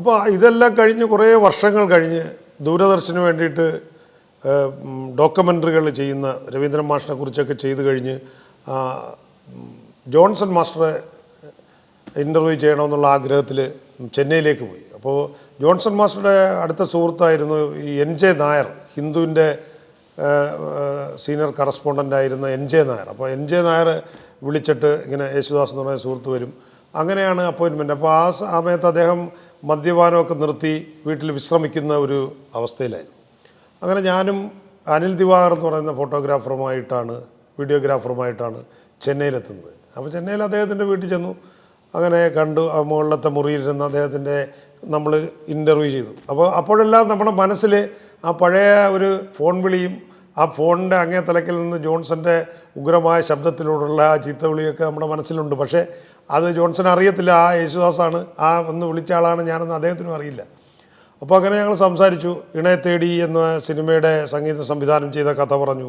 അപ്പോൾ ഇതെല്ലാം കഴിഞ്ഞ് കുറേ വർഷങ്ങൾ കഴിഞ്ഞ് ദൂരദർശന് വേണ്ടിയിട്ട് ഡോക്യുമെൻ്ററികൾ ചെയ്യുന്ന രവീന്ദ്രൻ മാഷിനെ കുറിച്ചൊക്കെ ചെയ്ത് കഴിഞ്ഞ് ജോൺസൺ മാസ്റ്ററെ ഇൻ്റർവ്യൂ ചെയ്യണമെന്നുള്ള ആഗ്രഹത്തിൽ ചെന്നൈയിലേക്ക് പോയി. അപ്പോൾ ജോൺസൺ മാസ്റ്ററുടെ അടുത്ത സുഹൃത്തായിരുന്നു ഈ NJ നായർ, ഹിന്ദുവിൻ്റെ സീനിയർ കറസ്പോണ്ടൻ്റായിരുന്ന NJ നായർ. അപ്പോൾ NJ നായർ വിളിച്ചിട്ട് ഇങ്ങനെ യേശുദാസ് എന്ന് പറഞ്ഞ സുഹൃത്ത് വരും, അങ്ങനെയാണ് അപ്പോയിൻമെൻറ്റ്. അപ്പോൾ ആ സമയത്ത് അദ്ദേഹം മദ്യപാനമൊക്കെ നിർത്തി വീട്ടിൽ വിശ്രമിക്കുന്ന ഒരു അവസ്ഥയിലായിരുന്നു. അങ്ങനെ ഞാനും അനിൽ ദിവാകർ എന്ന് പറയുന്ന ഫോട്ടോഗ്രാഫറുമായിട്ടാണ്, വീഡിയോഗ്രാഫറുമായിട്ടാണ് ചെന്നൈയിലെത്തുന്നത്. അപ്പോൾ ചെന്നൈയിൽ അദ്ദേഹത്തിൻ്റെ വീട്ടിൽ ചെന്നു, അങ്ങനെ കണ്ടു. മുകളിലത്തെ മുറിയിലിരുന്ന് അദ്ദേഹത്തിൻ്റെ നമ്മൾ ഇൻ്റർവ്യൂ ചെയ്തു. അപ്പോഴെല്ലാം നമ്മുടെ മനസ്സിൽ ആ പഴയ ഒരു ഫോൺ വിളിയും ആ ഫോണിൻ്റെ അങ്ങേ തലക്കിൽ നിന്ന് ജോൺസൻ്റെ ഉഗ്രമായ ശബ്ദത്തിലൂടെയുള്ള ആ ചീത്തവിളിയൊക്കെ നമ്മുടെ മനസ്സിലുണ്ട്. പക്ഷേ അത് ജോൺസൺ അറിയത്തില്ല, ആ യേശുദാസാണ്, ആ ഒന്ന് വിളിച്ച ആളാണ് ഞാനെന്ന് അദ്ദേഹത്തിനും അറിയില്ല. അപ്പോൾ അങ്ങനെ ഞങ്ങൾ സംസാരിച്ചു. ഇണയെ തേടി എന്ന സിനിമയുടെ സംഗീത സംവിധാനം ചെയ്ത കഥ പറഞ്ഞു,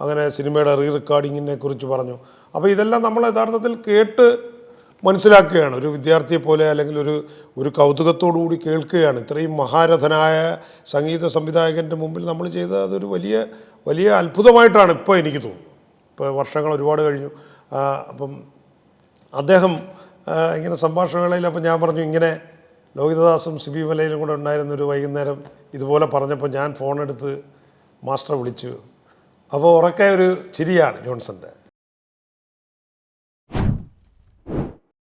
അങ്ങനെ സിനിമയുടെ റീറെക്കോർഡിങ്ങിനെ കുറിച്ച് പറഞ്ഞു. അപ്പോൾ ഇതെല്ലാം നമ്മൾ യഥാർത്ഥത്തിൽ കേട്ട് മനസ്സിലാക്കുകയാണ്, ഒരു വിദ്യാർത്ഥിയെ പോലെ, അല്ലെങ്കിൽ ഒരു കൗതുകത്തോടു കൂടി കേൾക്കുകയാണ്. ഇത്രയും മഹാരഥനായ സംഗീത സംവിധായകൻ്റെ മുമ്പിൽ നമ്മൾ ചെയ്തത് അതൊരു വലിയ വലിയ അത്ഭുതമായിട്ടാണ് ഇപ്പോൾ എനിക്ക് തോന്നുന്നത്. ഇപ്പോൾ വർഷങ്ങൾ ഒരുപാട് കഴിഞ്ഞു. അപ്പം അദ്ദേഹം ഇങ്ങനെ സംഭാഷണവേളയിൽ അപ്പോൾ ഞാൻ പറഞ്ഞു, ഇങ്ങനെ ലോഹിതദാസും സിബി മലയിലും കൂടെ ഉണ്ടായിരുന്നൊരു വൈകുന്നേരം ഇതുപോലെ പറഞ്ഞപ്പോൾ ഞാൻ ഫോണെടുത്ത് മാസ്റ്ററെ വിളിച്ചു. അപ്പോൾ ഉറക്കെ ഒരു ചിരിയാണ് ജോൺസൻ്റെ.